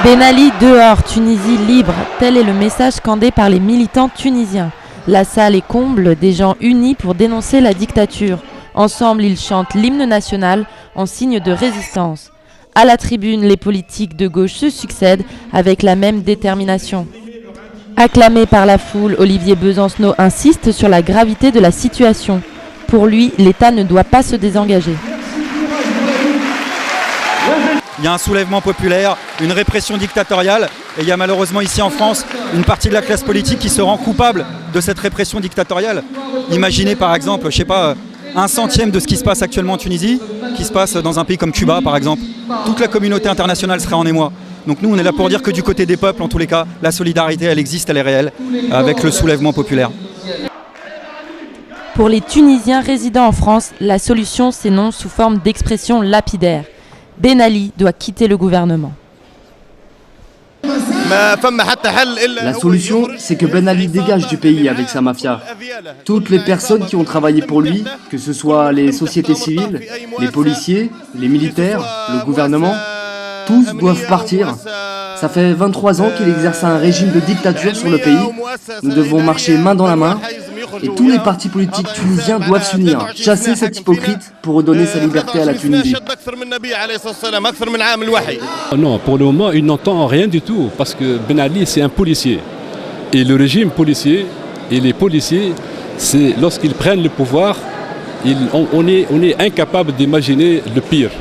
Ben Ali dehors, Tunisie libre, tel est le message scandé par les militants tunisiens. La salle est comble, des gens unis pour dénoncer la dictature. Ensemble, ils chantent l'hymne national en signe de résistance. À la tribune, les politiques de gauche se succèdent avec la même détermination. Acclamé par la foule, Olivier Besancenot insiste sur la gravité de la situation. Pour lui, l'État ne doit pas se désengager. Il y a un soulèvement populaire, une répression dictatoriale, et il y a malheureusement ici en France une partie de la classe politique qui se rend coupable de cette répression dictatoriale. Imaginez par exemple, je sais pas, 1/100 de ce qui se passe actuellement en Tunisie, qui se passe dans un pays comme Cuba par exemple. Toute la communauté internationale serait en émoi. Donc nous on est là pour dire que du côté des peuples, en tous les cas, la solidarité elle existe, elle est réelle, avec le soulèvement populaire. Pour les Tunisiens résidant en France, la solution s'énonce sous forme d'expression lapidaire. Ben Ali doit quitter le gouvernement. La solution, c'est que Ben Ali dégage du pays avec sa mafia. Toutes les personnes qui ont travaillé pour lui, que ce soit les sociétés civiles, les policiers, les militaires, le gouvernement, tous doivent partir. Ça fait 23 ans qu'il exerce un régime de dictature sur le pays. Nous devons marcher main dans la main. Et tous les partis politiques tunisiens doivent s'unir, chasser cet hypocrite pour redonner sa liberté à la Tunisie. Non, pour le moment, il n'entend rien du tout, parce que Ben Ali, c'est un policier. Et le régime policier et les policiers, c'est lorsqu'ils prennent le pouvoir, on est incapable d'imaginer le pire.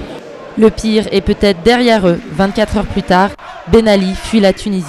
Le pire est peut-être derrière eux. 24 heures plus tard, Ben Ali fuit la Tunisie.